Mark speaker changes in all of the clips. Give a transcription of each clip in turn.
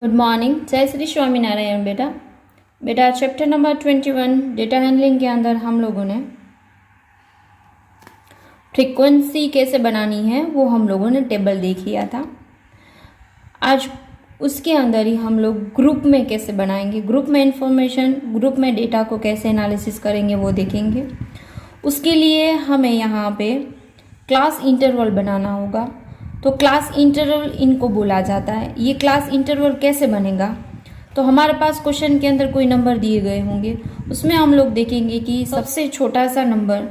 Speaker 1: Good morning, जय श्री स्वामीनारायण। बेटा chapter number 21 data handling के अंदर हम लोगों ने फ्रीक्वेंसी कैसे बनानी है वो हम लोगों ने टेबल देख लिया था। आज उसके अंदर ही हम लोग ग्रुप में कैसे बनाएंगे, ग्रुप में इंफॉर्मेशन, ग्रुप में डेटा को कैसे एनालिसिस करेंगे वो देखेंगे। उसके लिए हमें यहाँ पे क्लास इंटरवल बनाना होगा। तो क्लास इंटरवल इनको बोला जाता है। ये क्लास इंटरवल कैसे बनेगा, तो हमारे पास क्वेश्चन के अंदर कोई नंबर दिए गए होंगे, उसमें हम लोग देखेंगे कि सबसे छोटा सा नंबर,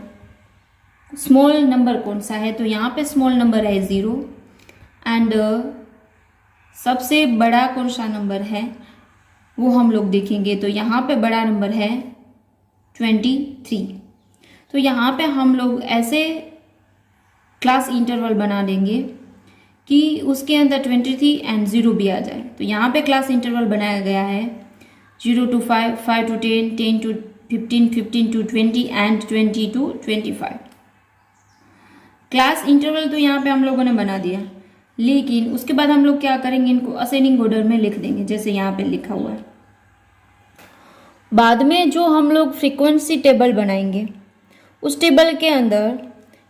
Speaker 1: स्मॉल नंबर कौन सा है। तो यहाँ पे स्मॉल नंबर है 0 एंड सबसे बड़ा कौन सा नंबर है वो हम लोग देखेंगे। तो यहाँ पे बड़ा नंबर है 23। तो यहाँ पे हम लोग ऐसे क्लास इंटरवल बना देंगे कि उसके अंदर 23 एंड 0 भी आ जाए। तो यहाँ पे क्लास इंटरवल बनाया गया है 0 to 5, 5 to 10, 10 to 15, 15 to 20 and 20 to 25। Class interval तो यहाँ पे हम लोगों ने बना दिया, लेकिन उसके बाद हम लोग क्या करेंगे, इनको असेंडिंग ऑर्डर में लिख देंगे जैसे यहाँ पे लिखा हुआ है। बाद में जो हम लोग फ्रीक्वेंसी टेबल बनाएंगे, उस टेबल के अंदर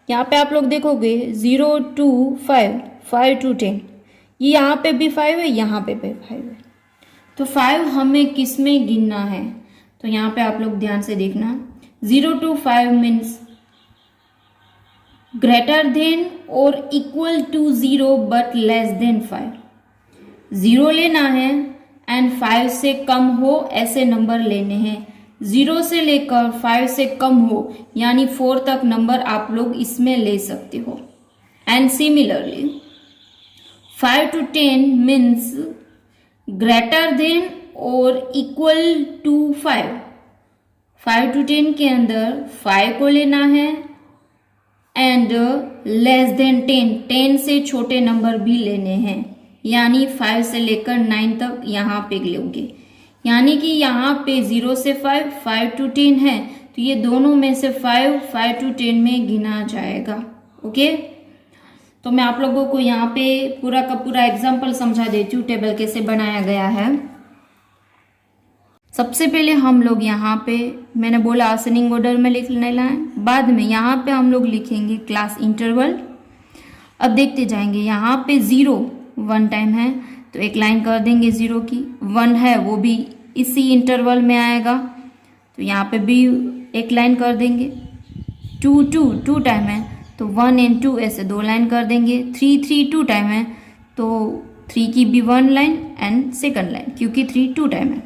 Speaker 1: यहाँ पे आप लोग देखोगे 0 to 5, 5 to 10, ये यहाँ पे भी 5 है, यहाँ पे भी 5 है। तो 5 हमें किस में गिनना है, तो यहाँ पे आप लोग ध्यान से देखना। 0 to 5 मीन्स ग्रेटर देन और equal to 0 but less than 5। 0 लेना है एंड 5 से कम हो ऐसे नंबर लेने हैं। 0 से लेकर 5 से कम हो यानी 4 तक नंबर आप लोग इसमें ले सकते हो। And similarly 5 to 10 means greater than और इक्वल टू 5। 5 to 10 के अंदर 5 को लेना है एंड लेस देन 10, 10 से छोटे नंबर भी लेने हैं, यानी 5 से लेकर 9 तक यहाँ पे लोगे। यानी कि यहाँ पे 0 से 5, 5 to 10 है, तो ये दोनों में से 5, 5 to 10 में गिना जाएगा। ओके, तो मैं आप लोगों को यहाँ पे पूरा का पूरा एग्जाम्पल समझा देती हूँ टेबल कैसे बनाया गया है। सबसे पहले हम लोग यहाँ पे, मैंने बोला असेंडिंग ऑर्डर में लिख लेना है, बाद में यहाँ पे हम लोग लिखेंगे क्लास इंटरवल। अब देखते जाएंगे, यहाँ पे 0 1 टाइम है तो एक लाइन कर देंगे 0 की। 1 है वो भी इसी इंटरवल में आएगा, तो यहाँ पे भी एक लाइन कर देंगे। 2 टाइम है तो 1 एंड 2 ऐसे 2 लाइन कर देंगे। 3 2 टाइम है तो 3 की भी 1 लाइन एंड सेकंड लाइन, क्योंकि 3 2 टाइम है।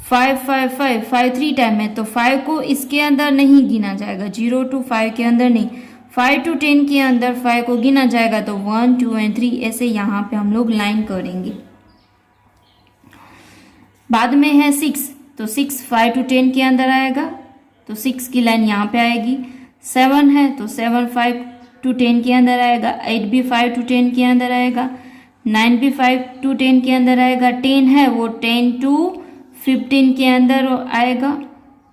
Speaker 1: 5 3 टाइम है तो 5 को इसके अंदर नहीं गिना जाएगा, 0 to 5 के अंदर नहीं, 5 to 10 के अंदर 5 को गिना जाएगा। तो 1 2 एंड 3 ऐसे यहाँ पे हम लोग लाइन करेंगे। बाद में है 6, तो 6 5 to 10 के अंदर आएगा, तो 6 की लाइन यहाँ पे आएगी। 7 है तो 7 5 to 10 के अंदर आएगा। 8 भी 5 to 10 के अंदर आएगा। 9 भी 5 to 10 के अंदर आएगा। 10 है वो 10 to 15 के अंदर आएगा।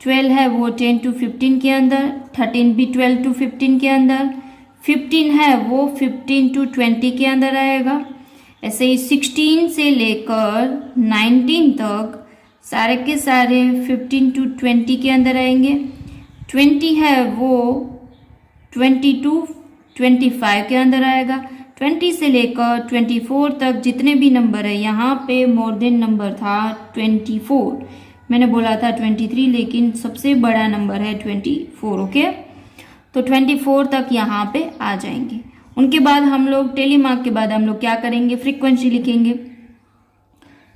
Speaker 1: 12 है वो 10 to 15 के अंदर। 13 भी 12 to 15 के अंदर। 15 है वो 15 to 20 के अंदर आएगा। ऐसे ही 16 से लेकर 19 तक सारे के सारे 15 to 20 के अंदर आएंगे। 20 है वो 20 to 25 के अंदर आएगा। 20 से लेकर 24 तक जितने भी नंबर है, यहाँ पे मोर देन नंबर था 24, मैंने बोला था 23, लेकिन सबसे बड़ा नंबर है 24। ओके, तो 24 तक यहाँ पे आ जाएंगे। उनके बाद हम लोग टेलीमार्क के बाद हम लोग क्या करेंगे, फ्रीक्वेंसी लिखेंगे,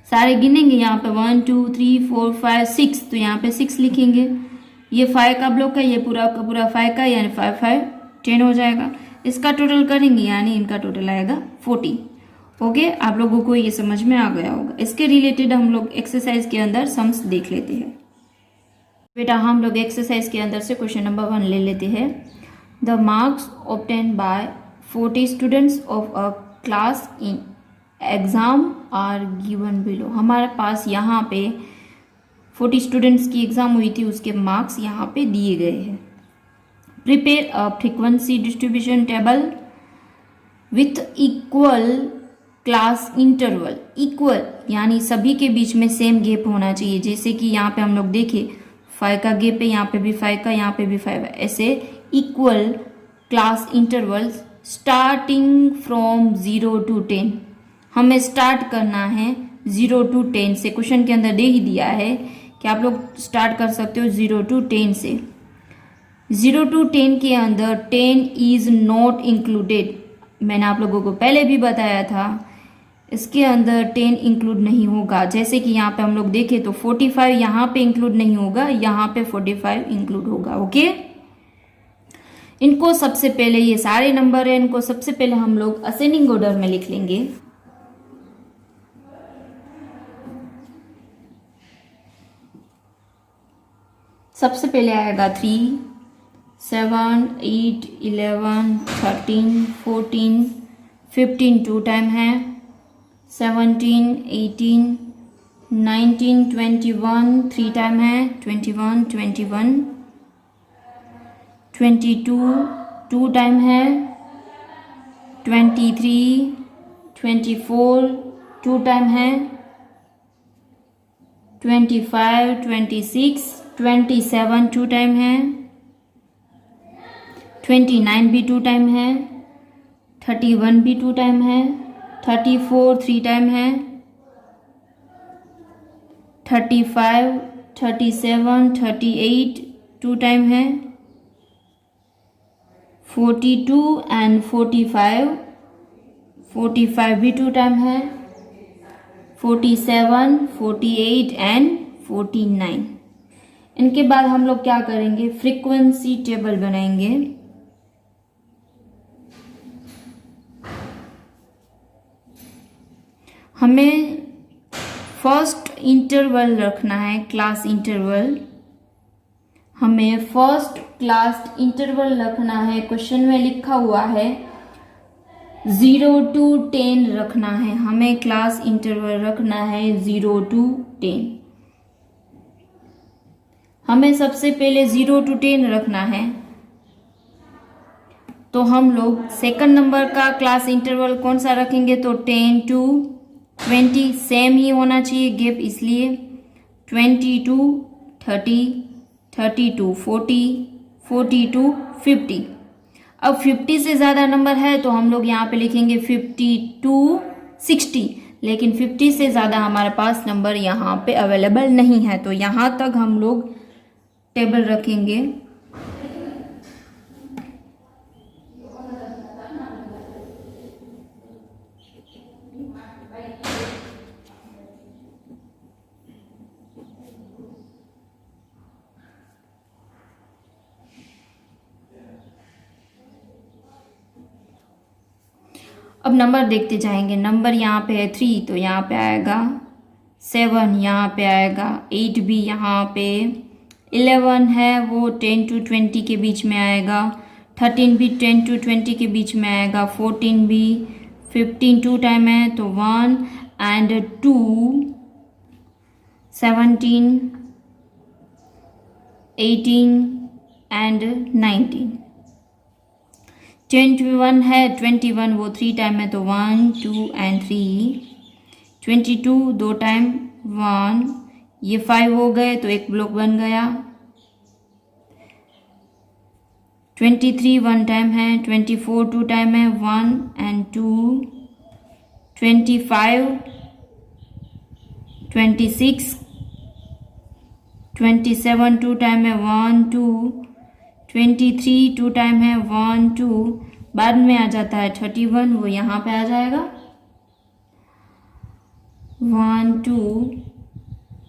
Speaker 1: सारे गिनेंगे। यहाँ पे 1 2 3 4 5 6, तो यहाँ पे 6 लिखेंगे। ये 5 का ब्लॉक है, ये पूरा का पूरा 5 का, यानी 5 5 10 हो जाएगा। इसका टोटल करेंगे यानी इनका टोटल आएगा 40। ओके, आप लोगों को ये समझ में आ गया होगा। इसके रिलेटेड हम लोग एक्सरसाइज के अंदर सम्स देख लेते हैं। बेटा हम लोग एक्सरसाइज के अंदर से क्वेश्चन नंबर 1 ले लेते हैं। The marks obtain by 40 students of a class in exam are given below. हमारे पास यहाँ पे 40 स्टूडेंट्स की एग्जाम हुई थी, उसके मार्क्स यहाँ पे दिए गए हैं। Prepare a frequency distribution table with equal class interval equal, यानी सभी के बीच में सेम गैप होना चाहिए। जैसे कि यहाँ पे हम लोग देखें 5 का गैप है, यहाँ पे भी 5 का, यहाँ पे भी 5 है। ऐसे equal class interval starting from 0 to 10। हमें स्टार्ट करना है 0 to 10 से। क्वेश्चन के अंदर दे ही दिया है कि आप लोग स्टार्ट कर सकते हो 0 to 10 से। 0 to 10 के अंदर 10 इज नॉट इंक्लूडेड। मैंने आप लोगों को पहले भी बताया था, इसके अंदर 10 इंक्लूड नहीं होगा। जैसे कि यहाँ पे हम लोग देखें तो 45 यहाँ पे इंक्लूड नहीं होगा, यहाँ पे 45 इंक्लूड होगा। ओके, इनको सबसे पहले, ये सारे नंबर है, इनको सबसे पहले हम लोग असेंडिंग ऑर्डर में लिख लेंगे। सबसे पहले आएगा 3, 7, 8, 11, 13, 14, 15 टू टाइम है, 17, 18, 19, 21 3 टाइम है, 21, 21, 22 2 टाइम है, 23, 24 2 टाइम है, 25, 26, 27 2 टाइम है, 29 भी 2 टाइम है, 31 भी 2 टाइम है, 34 3 टाइम है, 35, 37, 38 2 टाइम है, 42 एंड 45, 45 भी 2 टाइम है, 47, 48 एंड 49। इनके बाद हम लोग क्या करेंगे, फ्रीक्वेंसी टेबल बनाएंगे। हमें फर्स्ट इंटरवल रखना है, क्लास इंटरवल। हमें फर्स्ट क्लास इंटरवल रखना है। क्वेश्चन में लिखा हुआ है 0 to 10 रखना है। हमें क्लास इंटरवल रखना है 0 to 10। हमें सबसे पहले 0 to 10 रखना है, तो हम लोग सेकंड नंबर का क्लास इंटरवल कौन सा रखेंगे, तो 10 to 20 सेम ही होना चाहिए गैप, इसलिए 20 to 30, 30 to 40, 40 to 50। अब 50 से ज़्यादा नंबर है तो हम लोग यहाँ पे लिखेंगे 50 to 60, लेकिन 50 से ज़्यादा हमारे पास नंबर यहाँ पे अवेलेबल नहीं है, तो यहाँ तक हम लोग टेबल रखेंगे। अब नंबर देखते जाएंगे। नंबर यहाँ पे है 3, तो यहाँ पे आएगा 7, यहाँ पे आएगा 8 भी, यहाँ पे 11 है वो 10 to 20 के बीच में आएगा, 13 भी 10 to 20 के बीच में आएगा, 14 भी, 15 2 टाइम है तो 1 एंड 2, 17, 18 एंड 19, 21 है, 21 वो 3 टाइम है तो 1 2 एंड 3, 22 2 टाइम 1, ये 5 हो गए तो एक ब्लॉक बन गया, 23 1 टाइम है, 24 2 टाइम है 1 एंड 2, 25, 26, 27 2 टाइम है 1 2, 23 2 टाइम है 1 2, बाद में आ जाता है 31, वो यहाँ पे आ जाएगा 1 2,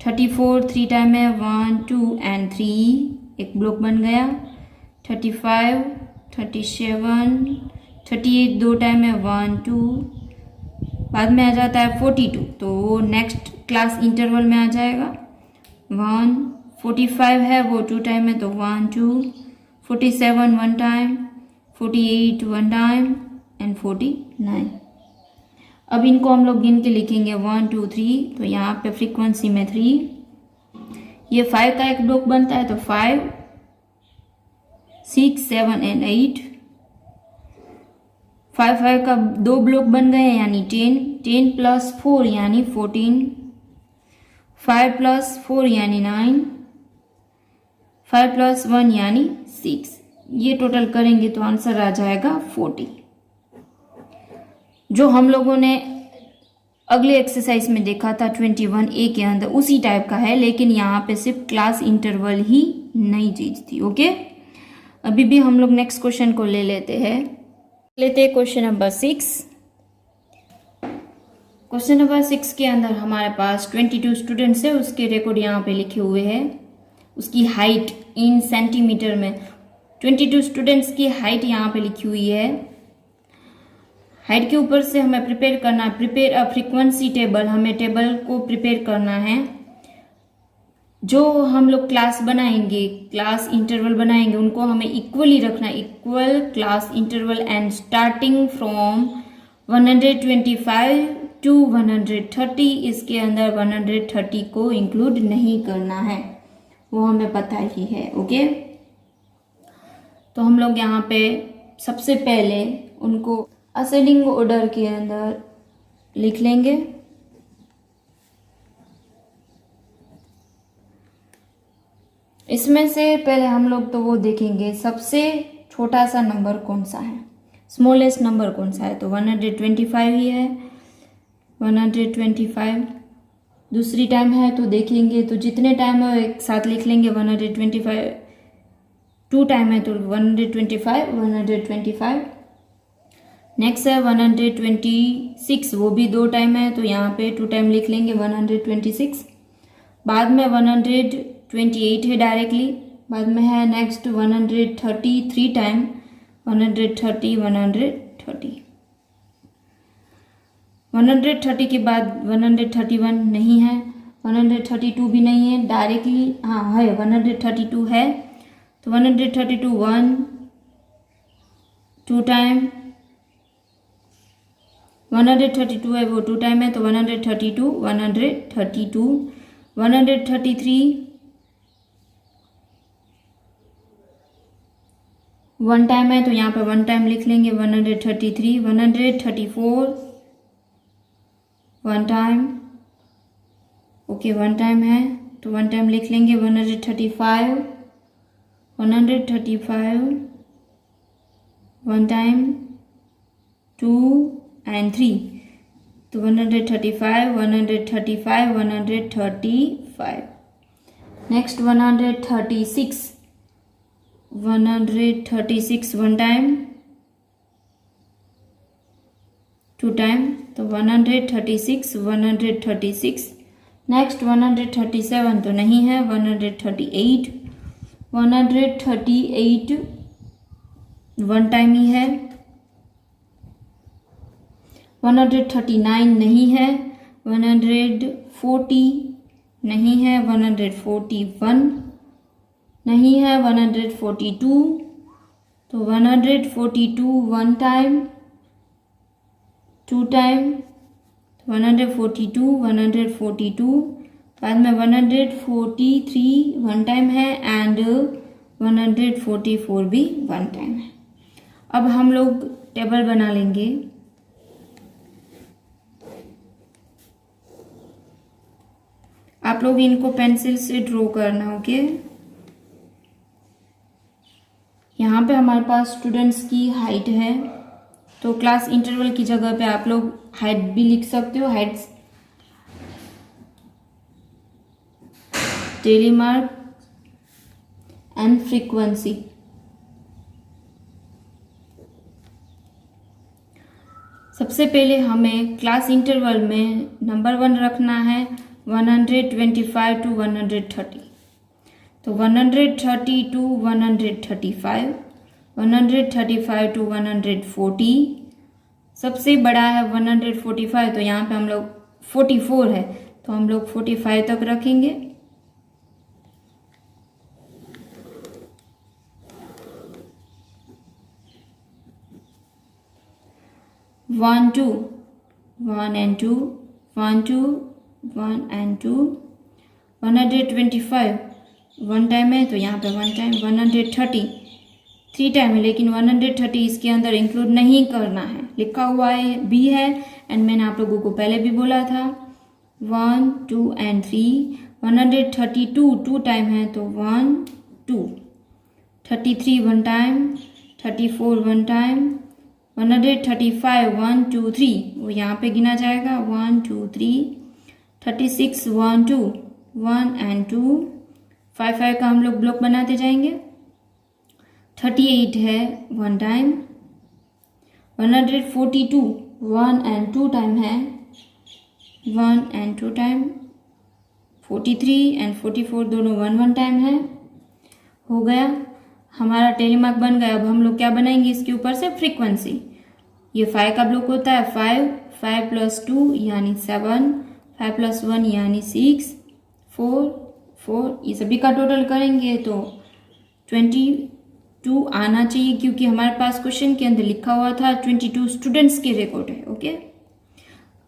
Speaker 1: 34 3 टाइम है 1 2 एंड 3, एक ब्लॉक बन गया, 35, 37, 38 2 टाइम है 1 2, बाद में आ जाता है 42, तो वो नेक्स्ट क्लास इंटरवल में आ जाएगा 1, 45 है वो 2 टाइम है तो 1 2, 47 1 टाइम, 48 1 टाइम एंड 49। अब इनको हम लोग गिन के लिखेंगे 1 2 3, तो यहाँ पे फ्रीक्वेंसी में 3, ये 5 का एक ब्लॉक बनता है तो 5, 6 7 एंड 8, 5 का 2 ब्लॉक बन गए यानी 10, 10 + 4 यानी 14, 5 + 4 यानी 9, 5 + 1 यानी 6। ये टोटल करेंगे तो आंसर आ जाएगा 40। जो हम लोगों ने अगले एक्सरसाइज में देखा था 21A के अंदर उसी टाइप का है, लेकिन यहाँ पे सिर्फ क्लास इंटरवल ही नई चीज थी। ओके, अभी भी हम लोग नेक्स्ट क्वेश्चन को लेते हैं क्वेश्चन नंबर 6। क्वेश्चन नंबर 6 के अंदर हमारे पास 22 स्टूडेंट्स है, उसके रिकॉर्ड यहाँ पे लिखे हुए हैं। उसकी हाइट इन सेंटीमीटर में 22 स्टूडेंट्स की हाइट यहाँ पे लिखी हुई है। हाइट के ऊपर से हमें प्रिपेयर करना है, प्रिपेयर अ फ्रीक्वेंसी टेबल, हमें टेबल को प्रिपेयर करना है। जो हम लोग क्लास बनाएंगे, क्लास इंटरवल बनाएंगे, उनको हमें इक्वली रखना है, equal class interval and starting from 125 to 130। इसके अंदर 130 को इंक्लूड नहीं करना है, वो हमें पता ही है। ओके, तो हम लोग यहाँ पे सबसे पहले उनको असेंडिंग ऑर्डर के अंदर लिख लेंगे। इसमें से पहले हम लोग तो वो देखेंगे सबसे छोटा सा नंबर कौन सा है, स्मॉलेस्ट नंबर कौन सा है, तो 125 ही है, 125। दूसरी टाइम है तो देखेंगे, तो जितने टाइम है एक साथ लिख लेंगे 125। 2 टाइम है तो 125, 125। नेक्स्ट है 126, वो भी 2 टाइम है तो यहाँ पे 2 टाइम लिख लेंगे 126। बाद में 128 है डायरेक्टली, बाद में है नेक्स्ट 130 3 टाइम, 130 130। 130 के बाद 131 नहीं है, 132 भी नहीं है डायरेक्टली, हाँ है 132 है, तो 132 1 2 टाइम, 132 है वो 2 टाइम है तो 132 132। 133 1 टाइम है तो यहाँ पे 1 टाइम लिख लेंगे 133। 134 1 टाइम, ओके 1 टाइम है तो 1 टाइम लिख लेंगे 135। 135 1 टाइम 2 and 3, तो 135 135 135। नेक्स्ट 136 136 1 टाइम 2 टाइम, तो 136 136। नेक्स्ट 137 तो नहीं है, 138 138 1 टाइम ही है। 139 नहीं है, 140 नहीं है, 141 नहीं है, 142, तो 142 1 टाइम 2 टाइम, 142 142। बाद में 143 1 टाइम है एंड 144 भी 1 टाइम है। अब हम लोग टेबल बना लेंगे। आप लोग इनको पेंसिल से ड्रॉ करना। ओके, यहाँ पे हमारे पास स्टूडेंट्स की हाइट है, तो क्लास इंटरवल की जगह पे आप लोग हाइट भी लिख सकते हो, Heights daily mark and frequency. सबसे पहले हमें क्लास इंटरवल में नंबर 1 रखना है 125 टू 130, तो 130 टू 135, 135 टू 140। सबसे बड़ा है 145, तो यहाँ पे हम लोग 44 है तो हम लोग 45 तक रखेंगे। One two 1 and 2 1 2 1 and 2। 125 1 time है तो यहाँ पे 1 टाइम। 130 3 टाइम है, लेकिन 130 इसके अंदर इंक्लूड नहीं करना है, लिखा हुआ है बी है। एंड मैंने आप लोगों को पहले भी बोला था 1 2 एंड 3। 132 2 टाइम है तो 1 2। 33 1 टाइम, 34 1 टाइम, 135 1 2 3 वो यहाँ पे गिना जाएगा 1 2 3। 36 1 2 1 एंड 2। 5 5 का हम लोग ब्लॉक बनाते जाएंगे। 38 है 1 टाइम। 142 1 एंड 2 टाइम है, 1 एंड 2 टाइम। 43 एंड 44 दोनों 1 1 टाइम है। हो गया, हमारा टेलीमार्क बन गया। अब हम लोग क्या बनाएंगे इसके ऊपर से, फ्रीक्वेंसी। ये 5 का ब्लॉक होता है 5, 5 + 2 यानी 7, 5 + 1 यानी 6, 4 4, ये सभी का टोटल करेंगे तो 22 आना चाहिए, क्योंकि हमारे पास क्वेश्चन के अंदर लिखा हुआ था 22 स्टूडेंट्स के रिकॉर्ड है। ओके,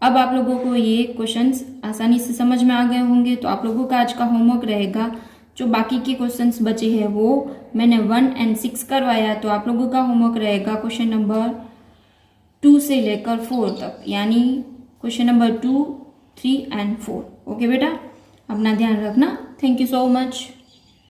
Speaker 1: अब आप लोगों को ये क्वेश्चंस आसानी से समझ में आ गए होंगे। तो आप लोगों का आज का होमवर्क रहेगा, जो बाकी के क्वेश्चंस बचे हैं वो मैंने 1 एंड 6 करवाया, तो आप लोगों का होमवर्क रहेगा क्वेश्चन नंबर 2 से लेकर 4 तक, यानी क्वेश्चन नंबर 2, 3 एंड 4। ओके बेटा, अपना ध्यान रखना। Thank you so much.